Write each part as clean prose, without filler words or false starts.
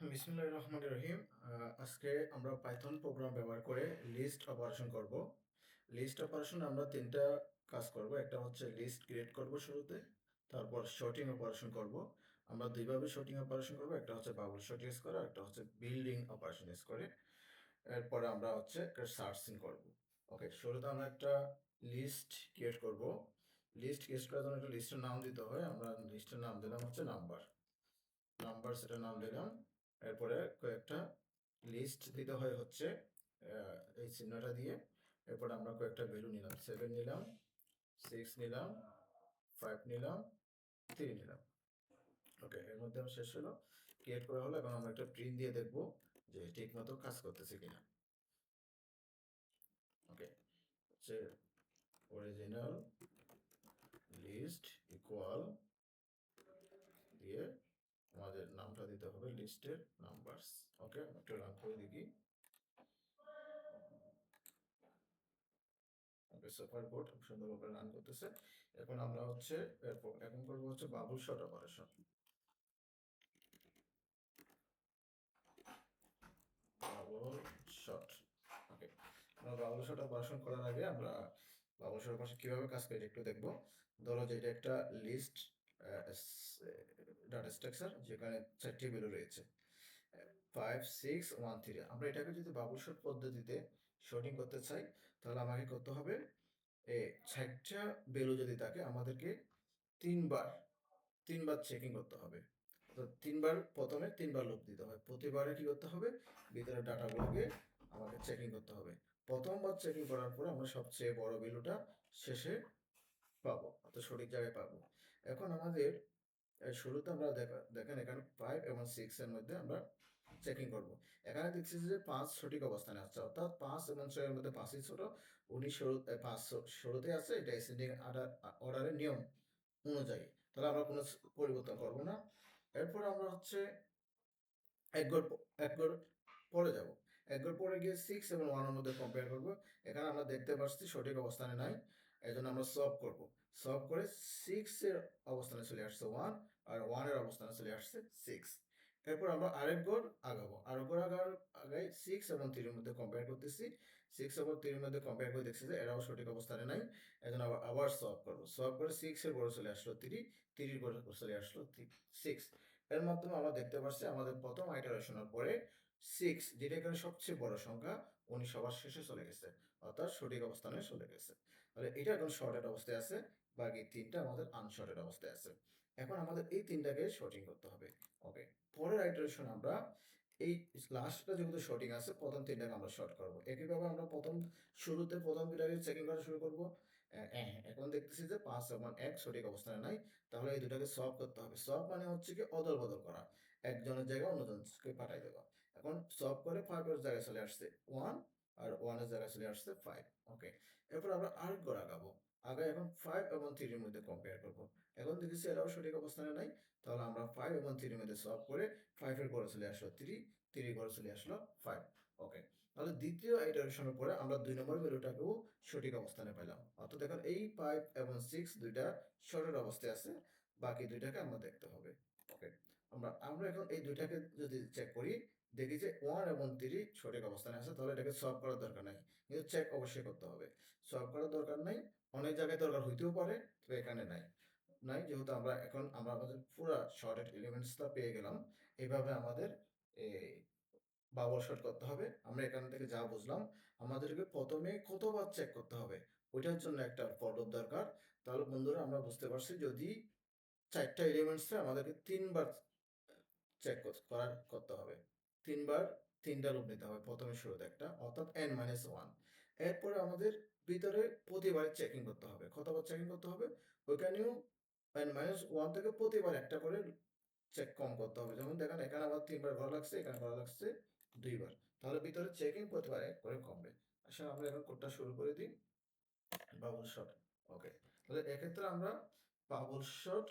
বিসমিল্লাহির রহমানির রহিম। আজকে আমরা পাইথন প্রোগ্রাম ব্যবহার করে লিস্ট অপারেশন করব। লিস্ট অপারেশন আমরা তিনটা কাজ করব। একটা হচ্ছে লিস্ট ক্রিয়েট করব শুরুতে, তারপর শর্টিং অপারেশন করব। আমরা দুইভাবে শর্টিং অপারেশন করব, একটা হচ্ছে বাবল শর্ট ইউজ করে, একটা হচ্ছে বিল্ডিং অপারেশন ইউজ করে। এরপরে আমরা হচ্ছে একটা সার্চিং করব। ওকে, শুরুতে আমরা একটা লিস্ট ক্রিয়েট করব। লিস্ট ক্রিয়েট করার জন্য একটা লিস্টের নাম দিতে হয়। আমরা লিস্টের নাম দিলাম হচ্ছে নাম্বার। নাম্বার সেটা নাম দিলাম। এরপরে কয়েকটা লিস্ট দিতে হয় হচ্ছে এই চিহ্নটা দিয়ে। এরপর আমরা কয়েকটা ভ্যালু নিলাম, 7 নিলাম, 6 নিলাম, 5 নিলাম, 3 নিলাম। ওকে, এর মধ্যে আমার শেষ হলো, ক্রিয়েট করা হলো। এবং আমরা একটা প্রিন্ট দিয়ে দেখবো যে ঠিক মতো কাজ করতেছে কিনা। ওকে, হচ্ছে অরিজিনাল লিস্ট ইকুয়াল দিয়ে আমাদের নামটা দিতে হবে লিস্টের নাম্বারস। ওকে, একটা রান করে দেখি। সুপার বোর্ড সুন্দরভাবে রান করতেছে। এখন আমরা হচ্ছে এখন করবো হচ্ছে bubble sort operation. Bubble sort. Okay, আমরা বাবল শট অপারেশন করার আগে আমরা বাবল শট অপারেশন কিভাবে কাজ করে একটু দেখবো। ধরো যে এটা একটা লিস্ট ডাটা স্ট্রাকচার, যেখানে 4টি ভ্যালু রয়েছে, 5 6 1 3। আমরা এটাকে যদি বাবল শট পদ্ধতিতে শর্টিং করতে চাই, তাহলে আমাকে করতে হবে 4টা ভ্যালু যদি থাকে, আমাদেরকে তিনবার তিনবার চেকিং করতে হবে। তো তিনবার, প্রথমে তিনবার লুপ দিতে হবে। প্রতিবারে কি করতে হবে, ভিতরে ডাটাগুলোকে আমাকে চেকিং করতে হবে। প্রথমবার চেকিং করার পর আমরা সবচেয়ে বড় ভ্যালুটা শেষে পাবো, অর্থাৎ সঠিক জায়গায় পাবো। এখন আমাদের শুরুতে আমরা দেখেন এখানে 5 এবং 6 এর মধ্যে আমরা চেকিং করব। এখানে দেখছি যে 5 সঠিক অবস্থানে আছে, অর্থাৎ 5 এবং 6 এর মধ্যে 5ই ছোট। উনি 5 শুরুতে আছে, এটা অ্যাসেন্ডিং অর্ডারের নিয়ম অনুযায়ী। তাহলে আমরা কোনো পরিবর্তন করব না। এরপর আমরা হচ্ছে এক ঘর এক ঘর পরে যাব। এক ঘর পরে গিয়ে 6 এবং 1 এর মধ্যে কম্পেয়ার করব। এখানে আমরা দেখতে পাচ্ছি সঠিক অবস্থানে নাই, এই জন্য আমরা সলভ করব। সলভ করে 6 এর অবস্থানে চলে আসছে 1, আর 1 এর অবস্থানে চলে আসছে 6। এরপর আমরা আরেক ঘর আগাবো। আরেক ঘর আগাই 6 এবং 3 এর মধ্যে কম্পেয়ার করতেছি। 6 এবং 3 এর মধ্যে কম্পেয়ার করে দেখছি যে এরাও সঠিক অবস্থানে নাই, এজন্য আবার সলভ করব। সলভ করে 6 এর পরে চলে আসলো 3, 3 এর পরে চলে আসলো 6। এর মাধ্যমে আমরা দেখতে পাচ্ছি আমাদের প্রথম আইটারেশনের পরে 6, যেটা এখানে সবচেয়ে বড় সংখ্যা, উনি সবার শেষে চলে গেছে, অর্থাৎ সঠিক অবস্থানে চলে গেছে। তাহলে এটা এখন শর্টেড অবস্থায় আছে, বাকি তিনটা আমাদের আনশর্টেড অবস্থায় আছে। এখন আমাদের এই তিনটাকে শর্টিং করতে হবে। ওকে, পরের আইটারেশন আমরা এই লাস্টটা যেহেতু শর্টিং আছে, প্রথম তিনটাকে আমরা শর্ট করবো। একইভাবে আমরা শুরুতে প্রথম দুটাকে চেকিং করা শুরু করবো। এখন দেখতেছি যে 5 এবং 1 সঠিক অবস্থানে নাই, তাহলে এই দুটাকে সলভ করতে হবে। সলভ মানে হচ্ছে কি অদল বদল করা, একজনের জায়গায় অন্যজনকে পাঠাই দেওয়া। এখন সলভ করে 5 এর জায়গায় চলে আসছে 1, আর 1 এর জায়গায় চলে আসছে 5। ওকে, এরপর আমরা আরেক ঘর আগাবো। এখন 5 এবং 3 এর মধ্যে কম্পেয়ার করব। এখন দেখেছি এরাও সঠিক অবস্থানে নাই, তাহলে আমরা 5 এবং 3 এর মধ্যে সলভ করে 5 এর ঘরে চলে আসলো 3, 3 এর ঘরে চলে আসলো 5। ওকে, তাহলে দ্বিতীয় ইটারেশনের পরে আমরা 2 নম্বর ভ্যালুটাকেও সঠিক অবস্থানে পেলাম। অর্থাৎ দেখুন এই 5 এবং 6 দুইটা শর্টের অবস্থায় আছে, বাকি দুইটাকে আমরা দেখতে হবে। ওকে, আমরা এখন এই দুইটাকে যদি চেক করি, দেখি যে 1 এবং 3 সঠিক অবস্থানে আছে, তাহলে এটাকে সলভ করার দরকার নাই, কিন্তু চেক অবশ্যই করতে হবে। সলভ করার দরকার নাই, অনেক জায়গায় দরকার হইতেও পারে, তবে এখানে নাই। যেহেতু আমরা আমাদের পুরো শর্টেড এলিমেন্টসটা পেয়ে গেলাম। এভাবে আমাদের এই বাবল শর্ট করতে হবে। আমরা এখান থেকে যা বুঝলাম, আমাদেরকে প্রথমে কতবার চেক করতে হবে, ওইটার জন্য একটা ফর লুপ দরকার। তাহলে বন্ধুরা আমরা বুঝতে পারছি, যদি 4টা এলিমেন্টসে আমাদেরকে 3বার চেক করতে হবে। 3বার 3টা লুপ নিতে হবে, প্রথমে শুরুতে একটা, অর্থাৎ n-1। এরপরে আমাদের ভিতরে প্রতিবার চেকিং করতে হবে। কতবার চেকিং করতে হবে, ওইখানেও n-1 থেকে প্রতিবার একটা করে চেক কম করতে হবে। যেমন দেখেন এখানে আমার 3বার করা লাগছে, এখানে করা লাগছে 2বার, তাহলে ভিতরে চেকিং প্রতিবার এক করে কমবে। আসলে আমরা এখন কোডটা শুরু করে দিই। Bubble sort. ওকে, তাহলে এক্ষেত্রে আমরা বাবল শট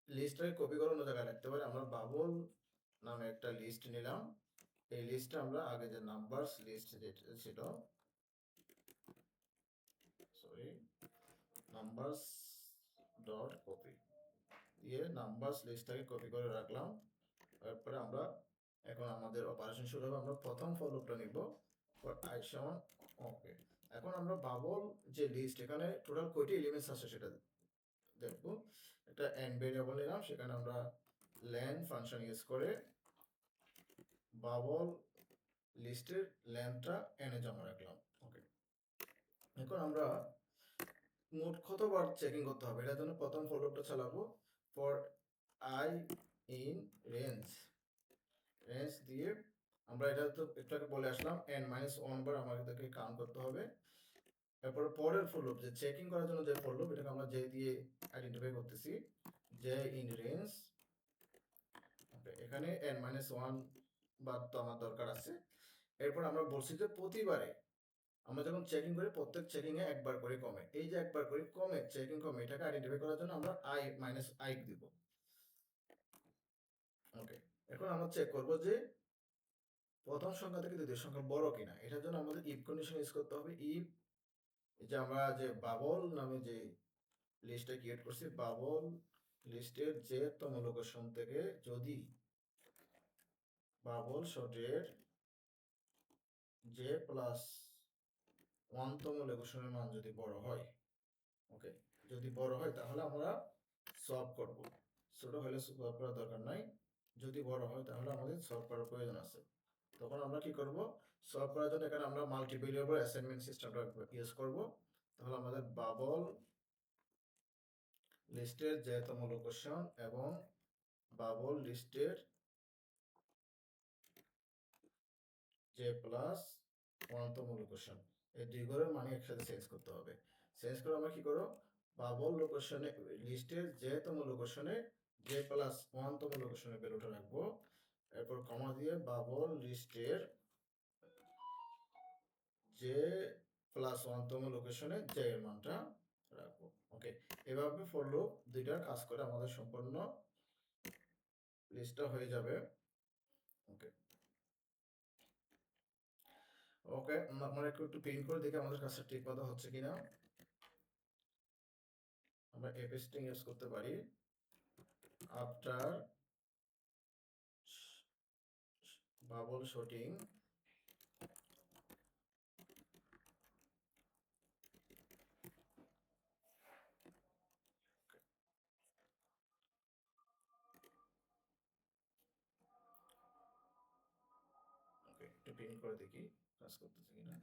লিস্টটাকে কপি করে অন্য জায়গায় রাখতে পারি। আমরা বাবল নামে একটা লিস্ট নিলাম। এই লিস্টটা আমরা আগে যে নাম্বারস লিস্ট যেটা ছিল, সরি, নাম্বারস ডট কপি দিয়ে নাম্বারস লিস্টটাকে কপি করে রাখলাম। তারপরে আমরা এখন আমাদের অপারেশন শুরু হবে। আমরা প্রথম ফর লুপটা নিব ফর I সমান ওকে। এখন আমরা বাবল যে লিস্ট এখানে টোটাল কয়টি এলিমেন্টস আছে সেটা দেখব। একটা এন্ড ভেরিয়েবল নিলাম, সেখানে আমরা লেন ফাংশন ইউজ করে বাবল লিস্টের লেনটা এনে জমা রাখলাম। ওকে, এখন আমরা মোট কতবার চেকিং করতে হবে এটার জন্য প্রথম ফর লুপটা চালাবো। ফর I ইন রেঞ্জ দিয়ে আমরা এটা তো একটু বলে আসলাম n-1 বার আমাদেরকে কাউন্ট করতে হবে। তারপর পরের ফর লুপ যে চেকিং করার জন্য যে ফর লুপ, এটাকে আমরা যে দিয়ে আইডেন্টিফাই করতেছি, যে ইন রেঞ্জ। এখানে n-1 বার তো আমার দরকার আছে। এরপর আমরা বলছি যে প্রতিবারে আমরা যখন চেকিং করি প্রত্যেক চেকিং এ একবার করে কমে, এই যে একবার করে কমে চেকিং কমে, এটাকে আইডেন্টিফাই করার জন্য আমরা i দিব। ওকে, এখন আমরা চেক করব যে প্রথম সংখ্যা থেকে দ্বিতীয় সংখ্যা বড় কিনা। এটার জন্য আমাদের ইফ কন্ডিশন ইউজ করতে হবে। ইফ যে আমরা যে বাবল নামে যে লিস্টটা ক্রিয়েট করছি, বাবল লিস্টের যে তম লোকেশন থেকে যদি বাবল শর্টের যে প্লাস 1 তম লোকেশনের মান যদি বড় হয়, ওকে, যদি বড় হয় তাহলে আমরা সলভ করব, ছোট হলে সলভ করার দরকার নাই। যদি বড় হয় তাহলে আমাদের সলভ করার প্রয়োজন আছে। তখন আমরা কি করব, সলভ করার জন্য এখানে আমরা মাল্টি ভেরিয়েবল অ্যাসাইনমেন্ট সিস্টেমটা ইউজ করব। তাহলে আমাদের বাবল লিস্টের যে তম লোকেশন এবং বাবল লিস্টের যে প্লাস 1 তম লোকেশন, এই দুই ঘরের মানে একসাথে চেঞ্জ করতে হবে। চেঞ্জ করে আমরা কি করব, বাবল লোকেশনে লিস্টের যে তম লোকেশনে যে প্লাস 1 তম লোকেশনের ভ্যালুটা রাখবো। এরপর কমা দিয়ে বাবল লিস্টের যে প্লাস 1 তম লোকেশনে যে এর মানটা রাখবো। ওকে, এভাবে ফর লুপ দুইটার কাজ করে আমাদের সম্পূর্ণ লিস্টটা হয়ে যাবে। ওকে ওকে, আমরা একটু প্রিন্ট করে দেখি আমাদের কাজটা ঠিক মতো হচ্ছে কিনা। আমরা এফ স্ট্রিং ইউজ করতে পারি। আফটার বাবল শর্টিং ওকে, একটু প্রিন্ট করে দেখি কাজ করতেছে কিনা।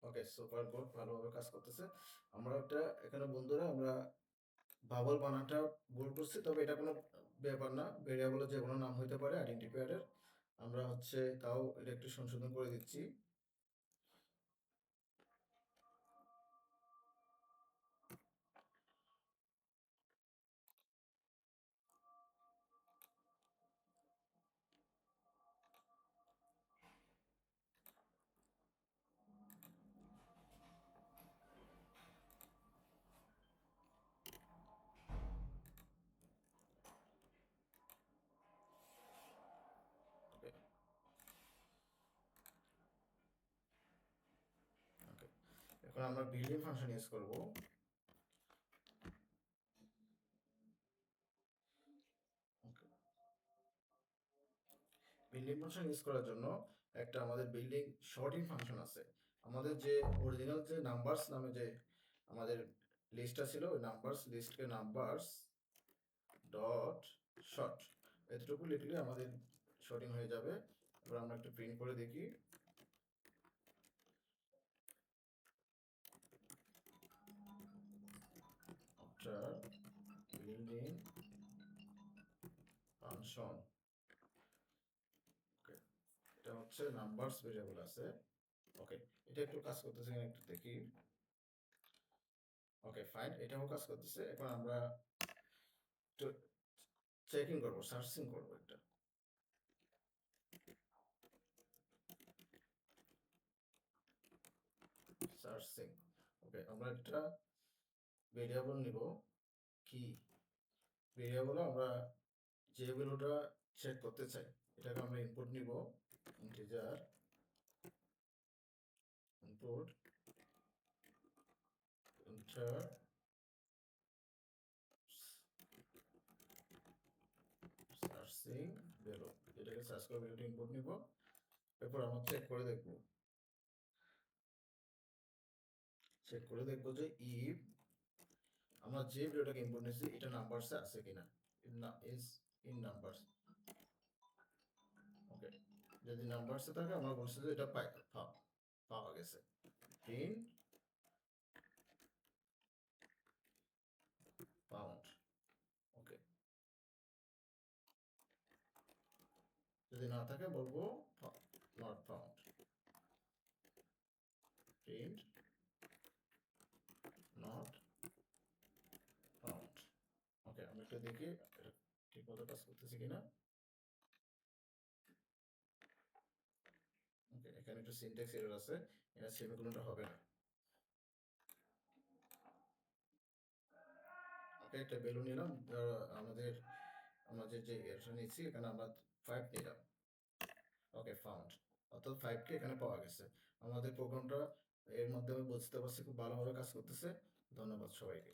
ওকে, সুপার গুড, ভালোভাবে কাজ করতেছে। আমরা একটা এখানে বন্ধুরা আমরা বাবল বানানটা ভুল করছি, তবে এটা কোনো ব্যাপার না, ভেরিয়েবলের যে কোনো নাম হইতে পারে আইডেন্টিফায়ারের। আমরা হচ্ছে তাও এটা একটু সংশোধন করে দিচ্ছি। ওকে ওকে, এখন আমরা বিল্ডিং ফাংশন ইউজ করব। বিল্ডিং ফাংশন ইউজ করার জন্য একটা আমাদের বিল্ডিং শর্টিং ফাংশন আছে। আমাদের যে অরিজিনাল যে নাম্বারস নামে যে আমাদের লিস্টটা ছিল, ওই নাম্বারস লিস্টকে নাম্বারস ডট শর্ট এতটুকু লিখলে আমাদের শর্টিং হয়ে যাবে। এবার আমরা একটু প্রিন্ট করে দেখি। বিল্ডিং ফাংশন, এটা হচ্ছে নাম্বারস ভেরিয়েবল আছে। ওকে, এটা একটু কাজ করতেছে কিনা একটু দেখি। ওকে ফাইন, এটাও কাজ করতেছে। এখন আমরা একটু চেকিং করবো, সার্চিং করবো একটা সার্চিং। ওকে, আমরা একটা ভেরিয়েবল নিব, কি ভেরিয়েবলে আমরা যে ভ্যালুটা চেক করতে চাই এটাকে আমরা ইনপুট নিব, integer input inter searching. Missing value, এটাকে সার্চ করে ভ্যালুটা ইনপুট নিব, এরপর আমরা চেক করে দেখব যে ইফ আমরা যে ভ্যালুটাকে ইনপুট নিয়েছি এটা নাম্বারসে আছে কিনা, ইজ ইন নাম্বারস। ওকে, যদি নাম্বারসে থাকে আমরা বলছি যে এটা পাওয়া গেছে। Print found. ওকে, যদি না থাকে বলবো not found. Print not found. Okay, আমি একটু দেখি ঠিক মতো কাজ করতেছি কিনা। ওকে, এখানে একটু সিনট্যাক্স এরর আছে, এটা সেমিকোলনটা হবে না। ওকে, একটা ভ্যালু নিলাম, আমরা যে এটা নিচ্ছি এখানে আমরা 5 নিলাম। ওকে, ফাউন্ড, অর্থাৎ 5 কে এখানে পাওয়া গেছে। আমাদের প্রোগ্রামটা এর মাধ্যমে বুঝতে পারছি খুব ভালোভাবে কাজ করতেছে। ধন্যবাদ সবাইকে।